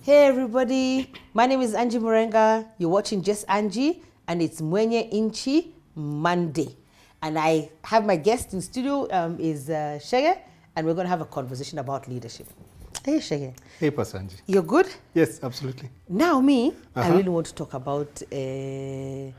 Hey everybody, my name is Angie Murenga. You're watching Just Angie, and it's Mwenyenchi Monday. And I have my guest in studio is Shege, and we're going to have a conversation about leadership. Hey Shege. Hey Pastor Angie. You're good? Yes, absolutely. Now I really want to talk about, now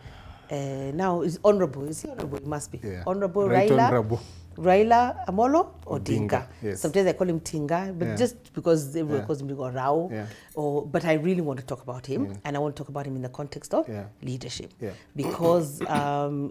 is honorable, is he honorable? It must be. Yeah. Honorable Right Raila. honorable. Raila Amolo Odinga. Yes. Sometimes I call him Tinga, but just because everyone calls him Rao. Yeah. But I really want to talk about him, and I want to talk about him in the context of leadership. Yeah. Because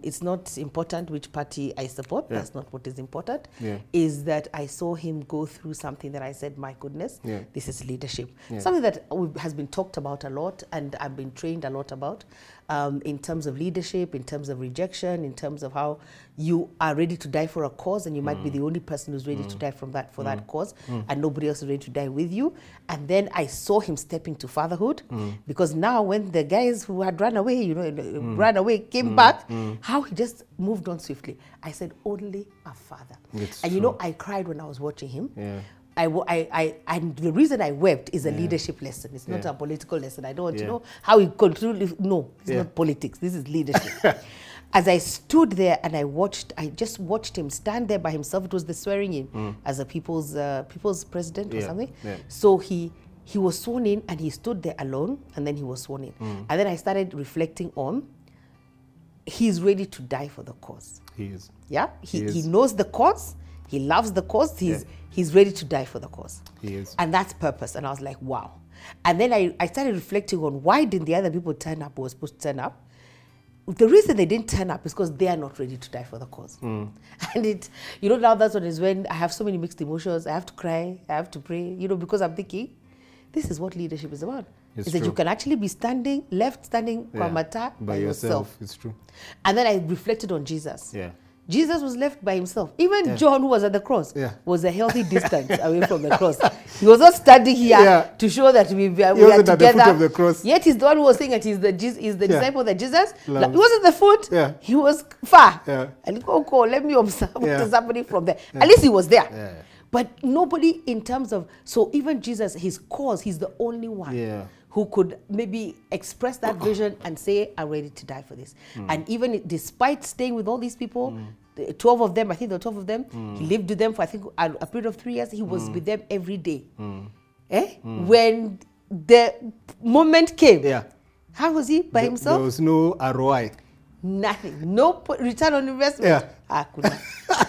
it's not important which party I support. That's not what is important. Yeah. Is that I saw him go through something that I said, my goodness, this is leadership. Yeah. Something that has been talked about a lot, and I've been trained a lot about. In terms of leadership, in terms of rejection, in terms of how you are ready to die for a cause, and you might be the only person who's ready to die from that that cause, and nobody else is ready to die with you. And then I saw him step into fatherhood, because now when the guys who had run away, ran away, came back, how he just moved on swiftly. I said, only a father. It's and true. I cried when I was watching him. Yeah. And the reason I wept is a leadership lesson. It's not a political lesson. I don't want to know how he controlled. No, it's not politics. This is leadership. As I stood there and I just watched him stand there by himself. It was the swearing in as a people's president or something. Yeah. So he was sworn in and he stood there alone, and then he was sworn in. And then I started reflecting on, he's ready to die for the cause. He is. Yeah, he knows the cause. He loves the cause. He's ready to die for the cause. He is. And that's purpose. And I was like, wow. And then I started reflecting on why didn't the other people turn up who were supposed to turn up. The reason they didn't turn up is because they are not ready to die for the cause. And now that's what is when I have so many mixed emotions. I have to cry. I have to pray, because I'm thinking, this is what leadership is about. Is that you can actually be standing by yourself. It's true. And then I reflected on Jesus. Yeah. Jesus was left by himself. Even John, who was at the cross, was a healthy distance away from the cross. He was not standing here to show that we are together. At the foot of the cross. Yet he's the one who was saying that he's the disciple that Jesus loves. He wasn't the foot. Yeah. He was far. Yeah. And let me observe what is happening from there. At least he was there. Yeah. But nobody in terms of, so even Jesus, his cause, he's the only one who could maybe express that vision and say, I'm ready to die for this. And even despite staying with all these people, 12 of them, I think there were 12 of them, he lived with them for, I think, a period of 3 years. He was with them every day. When the moment came, how was he by himself? There was no ROI. Nothing. No return on investment.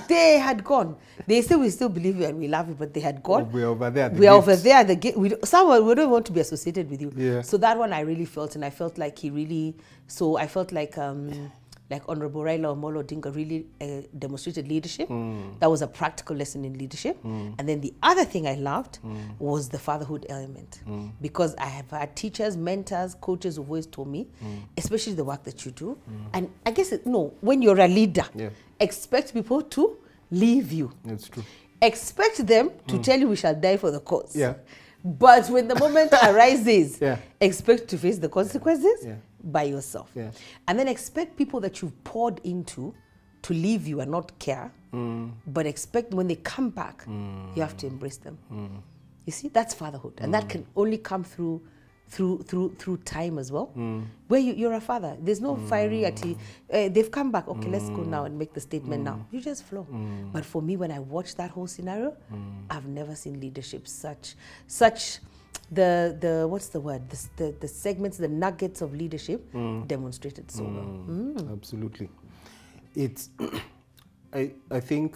They had gone. They say we still believe you and we love you, but they had gone. We're over there. We are over there. The gate. We don't want to be associated with you. Yeah. So that one I really felt, and I felt like he really. So I felt like Honorable Raila Amolo Odinga really demonstrated leadership. That was a practical lesson in leadership. And then the other thing I loved was the fatherhood element, because I have had teachers, mentors, coaches who've always told me, especially the work that you do. And I guess when you're a leader, expect people to leave you. That's true. Expect them to tell you we shall die for the cause. Yeah. But when the moment arises, expect to face the consequences by yourself. Yeah. And then expect people that you've poured into to leave you and not care, but expect when they come back, you have to embrace them. You see, that's fatherhood. And that can only come through time as well, where you're a father. There's no fiery they've come back, okay, let's go now and make the statement now. You just flow. But for me, when I watched that whole scenario, I've never seen leadership such the what's the word, the segments, the nuggets of leadership demonstrated so well. Absolutely. It's I think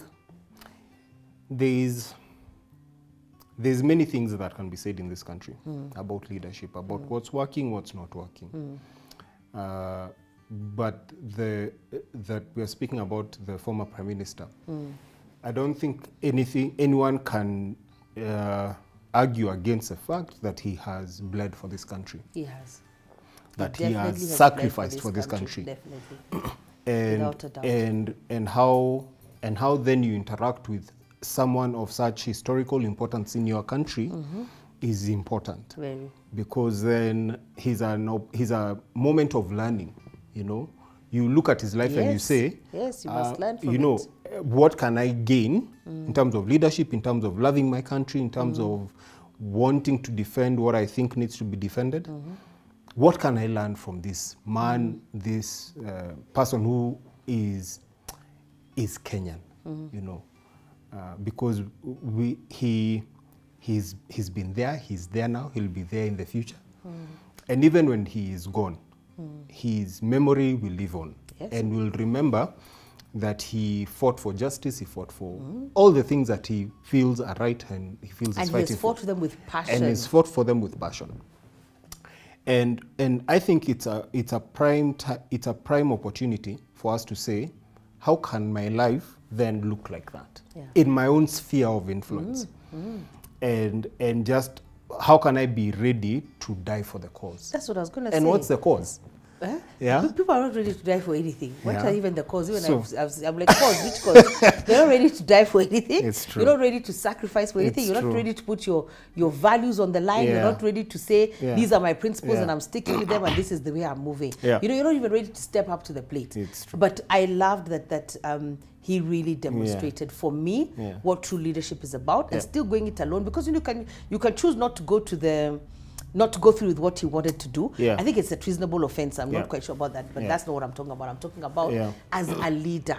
there's many things that can be said in this country about leadership, about what's working, what's not working. But that we are speaking about the former Prime Minister, I don't think anyone can argue against the fact that he has bled for this country. He has. That he has sacrificed for this country. Definitely. Without a doubt. And how then you interact with someone of such historical importance in your country is important. Very. Because then he's a moment of learning, You look at his life and you say, yes, you must learn from it. What can I gain in terms of leadership, in terms of loving my country, in terms of wanting to defend what I think needs to be defended. What can I learn from this man, this person who is Kenyan, you know? Because he's been there, he's there now, he'll be there in the future. And even when he is gone, his memory will live on. Yes. And we'll remember that he fought for justice, he fought for all the things that he feels are right and he feels is fighting for. And he fought for them with passion. And he's fought for them with passion. And I think it's a prime opportunity for us to say, how can my life then look like that in my own sphere of influence? And just how can I be ready to die for the cause? That's what I was going to say. And what's the cause? Yeah. People are not ready to die for anything. What are even the cause? Even so, I'm like, cause, which cause? They're not ready to die for anything. It's true. You're not ready to sacrifice for anything. You're not ready to put your values on the line. You're not ready to say, these are my principles and I'm sticking with them and this is the way I'm moving. You know, you're not even ready to step up to the plate. It's true. But I loved that he really demonstrated for me what true leadership is about, and still going it alone, because you can choose not to go through with what he wanted to do. I think it's a treasonable offense. I'm not quite sure about that, but that's not what I'm talking about. I'm talking about as a leader.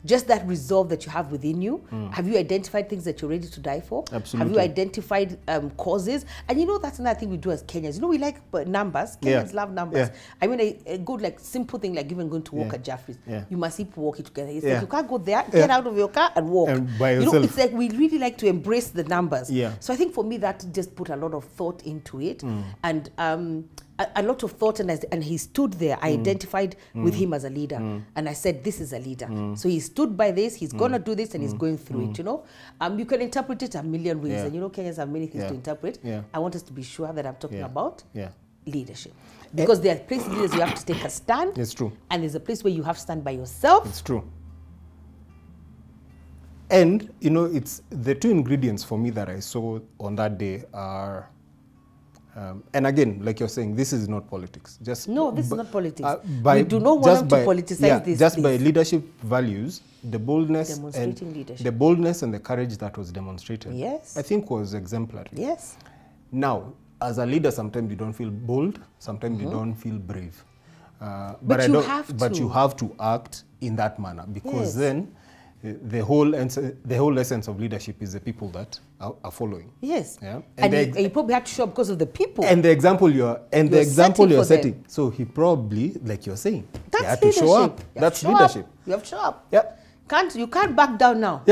Just that resolve that you have within you. Have you identified things that you're ready to die for? Absolutely. Have you identified causes? And you know, that's another thing we do as Kenyans. You know, we like numbers. Kenyans love numbers. I mean, a good, like, simple thing like even going to walk at Jaffrey's. You must keep walking together. It's like you can't go there, get out of your car and walk. And by yourself. You know, it's like we really like to embrace the numbers. So I think for me that just put a lot of thought into it. And a lot of thought, and he stood there. I identified with him as a leader, and I said, this is a leader. So he stood by this, he's gonna do this, and he's going through it, you know. You can interpret it a million ways, and you know, Kenyans have many things to interpret. I want us to be sure that I'm talking about leadership. Because there are places leaders you have to take a stand. It's true. And there's a place where you have to stand by yourself. It's true. And, you know, it's the two ingredients for me that I saw on that day are, and again, like you're saying, this is not politics. No, this is not politics. We do not want them to politicize this. Just by leadership values, the boldness and the courage that was demonstrated, I think was exemplary. Yes. Now, as a leader, sometimes you don't feel bold, sometimes you don't feel brave. But you have to act in that manner, because then the whole essence of leadership is the people that are following. Yes. And you probably have to show up because of the people. And the example you're setting. So he probably, like you're saying, that's you have to show up. That's leadership. You have to show up. Yeah. You can't back down now.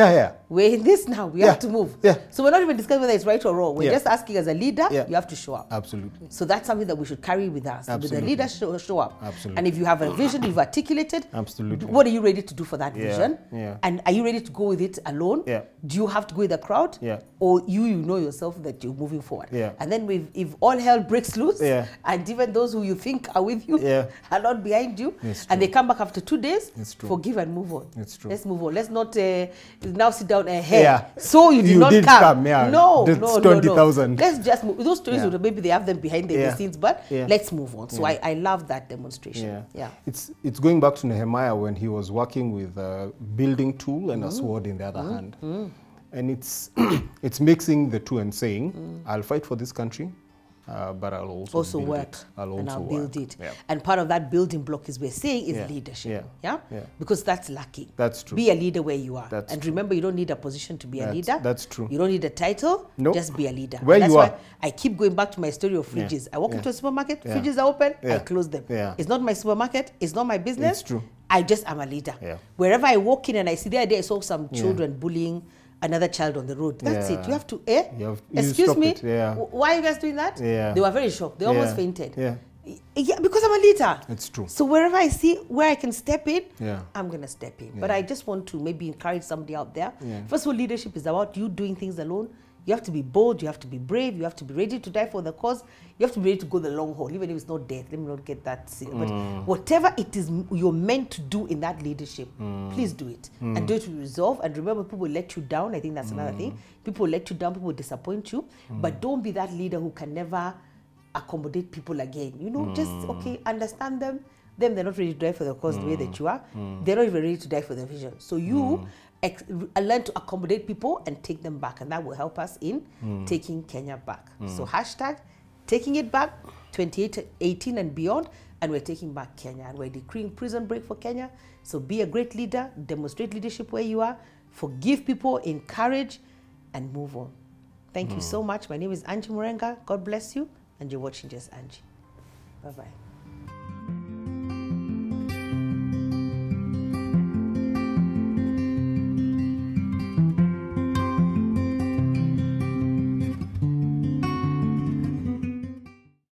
We're in this now. We have to move. So we're not even discussing whether it's right or wrong. We're just asking, as a leader, you have to show up. Absolutely. So that's something that we should carry with us. Absolutely. With the leader, show up. Absolutely. And if you have a vision, you've articulated. Absolutely. What are you ready to do for that vision? Yeah. And are you ready to go with it alone? Yeah. Do you have to go with the crowd? Yeah. Or you know yourself that you're moving forward? Yeah. And then if all hell breaks loose, and even those who you think are with you are not behind you, and they come back after 2 days, forgive and move on. It's true. Let's move on. Let's not now sit down and so you did not come. No. 20,000. Let's just move. Those stories, maybe they have them behind the scenes, but let's move on. So I love that demonstration. It's going back to Nehemiah when he was working with a building tool and a sword in the other hand. And it's mixing the two and saying, I'll fight for this country, but I'll also work it. I'll build it. And part of that building block is we're saying is leadership. Because that's lacking. That's true. Be a leader where you are. That's and true. remember, you don't need a position to be a leader. That's true. You don't need a title. Nope. Just be a leader. That's why I keep going back to my story of fridges. I walk into a supermarket, fridges are open, I close them. It's not my supermarket, it's not my business. It's true. I just am a leader. Wherever I walk in and I see the other day I saw some children bullying another child on the road. That's it. You have to, excuse me, why are you guys doing that? They were very shocked. They almost fainted. Because I'm a leader. It's true. So wherever I see where I can step in, I'm going to step in. But I just want to maybe encourage somebody out there. First of all, leadership is about you doing things alone. You have to be bold, you have to be brave, you have to be ready to die for the cause. You have to be ready to go the long haul, even if it's not death. Let me not get that serious. But whatever it is you're meant to do in that leadership, please do it. And do it with resolve. And remember, people will let you down. I think that's another thing. People will let you down, people will disappoint you. But don't be that leader who can never accommodate people again. You know, just, understand them. They're not ready to die for the cause the way that you are. They're not even ready to die for the vision. So you learn to accommodate people and take them back, and that will help us in taking Kenya back. So hashtag taking it back 2018 and beyond, and we're taking back Kenya, and we're decreeing prison break for Kenya. So be a great leader, demonstrate leadership where you are, forgive people, encourage, and move on. Thank you so much. My name is Angie Murenga. God bless you, and you're watching Just Angie. Bye-bye.